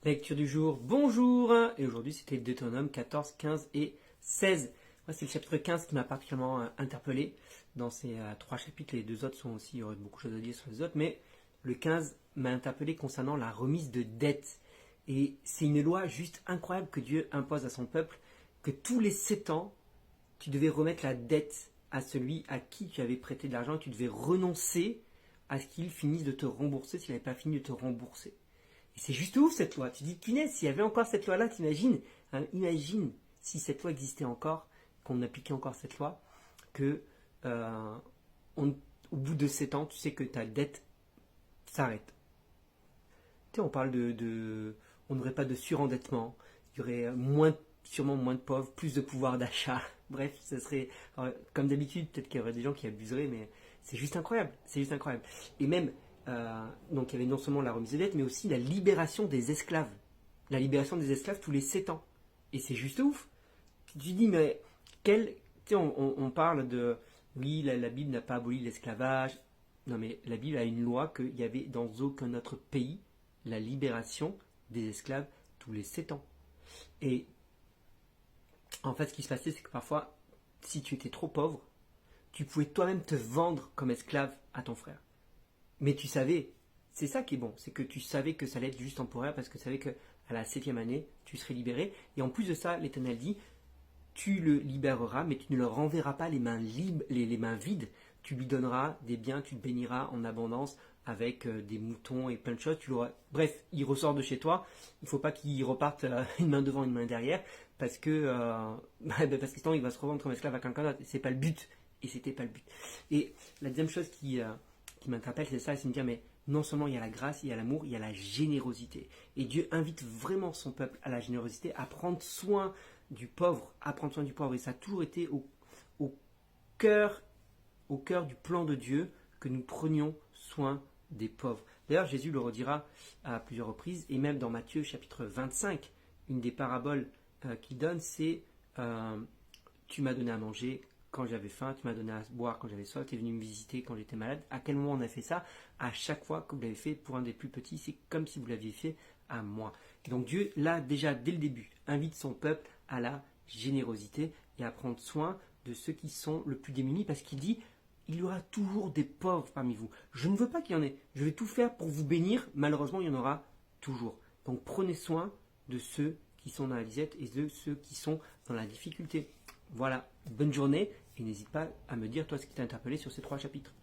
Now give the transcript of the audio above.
Lecture du jour, bonjour. Et aujourd'hui c'était Deutéronome 14, 15 et 16. Moi c'est le chapitre 15 qui m'a particulièrement interpellé. Dans ces trois chapitres, les deux autres sont aussi, il y aurait beaucoup de choses à dire sur les autres, mais le 15 m'a interpellé concernant la remise de dette. Et c'est une loi juste incroyable que Dieu impose à son peuple, que tous les 7 ans, tu devais remettre la dette à celui à qui tu avais prêté de l'argent, et tu devais renoncer à ce qu'il finisse de te rembourser s'il n'avait pas fini de te rembourser. Et c'est juste ouf cette loi. Tu dis, punaise, s'il y avait encore cette loi-là, t'imagines, hein, imagine si cette loi existait encore, qu'on appliquait encore cette loi, que au bout de 7 ans, tu sais que ta dette s'arrête. Tu sais, on parle on n'aurait pas de surendettement, il y aurait sûrement moins de pauvres, plus de pouvoir d'achat. Bref, ça serait, comme d'habitude, peut-être qu'il y aurait des gens qui abuseraient, mais c'est juste incroyable. C'est juste incroyable. Et même, donc il y avait non seulement la remise de dette, mais aussi la libération des esclaves. La libération des esclaves tous les 7 ans. Et c'est juste ouf. Tu te dis, mais tu sais, on parle de, oui, la Bible n'a pas aboli l'esclavage. Non, mais la Bible a une loi qu'il y avait dans aucun autre pays la libération des esclaves tous les 7 ans. Et en fait, ce qui se passait, c'est que parfois, si tu étais trop pauvre, tu pouvais toi-même te vendre comme esclave à ton frère. Mais tu savais, c'est ça qui est bon, c'est que tu savais que ça allait être juste temporaire parce que tu savais qu'à la 7e année, tu serais libéré. Et en plus de ça, l'Éternel dit, tu le libéreras, mais tu ne le renverras pas les mains les mains vides. Tu lui donneras des biens, tu le béniras en abondance avec des moutons et plein de choses. Bref, il ressort de chez toi. Il ne faut pas qu'il reparte une main devant, une main derrière, parce que sinon il va se revendre comme esclave à quelqu'un d'autre. C'est pas le but. Et c'était pas le but. Et la deuxième chose qui m'interpelle, c'est ça, c'est de me dire, mais non seulement il y a la grâce, il y a l'amour, il y a la générosité. Et Dieu invite vraiment son peuple à la générosité, à prendre soin du pauvre, à prendre soin du pauvre. Et ça a toujours été au cœur du plan de Dieu que nous prenions soin des pauvres. D'ailleurs, Jésus le redira à plusieurs reprises, et même dans Matthieu chapitre 25, une des paraboles qu'il donne, c'est tu m'as donné à manger quand j'avais faim, tu m'as donné à boire quand j'avais soif, tu es venu me visiter quand j'étais malade. À quel moment on a fait ça? À chaque fois que vous l'avez fait pour un des plus petits, c'est comme si vous l'aviez fait à moi. Et donc Dieu, là, déjà, dès le début, invite son peuple à la générosité et à prendre soin de ceux qui sont le plus démunis, parce qu'il dit, il y aura toujours des pauvres parmi vous. Je ne veux pas qu'il y en ait. Je vais tout faire pour vous bénir. Malheureusement, il y en aura toujours. Donc prenez soin de ceux qui sont dans la disette et de ceux qui sont dans la difficulté. Voilà, bonne journée et n'hésite pas à me dire toi ce qui t'a interpellé sur ces 3 chapitres.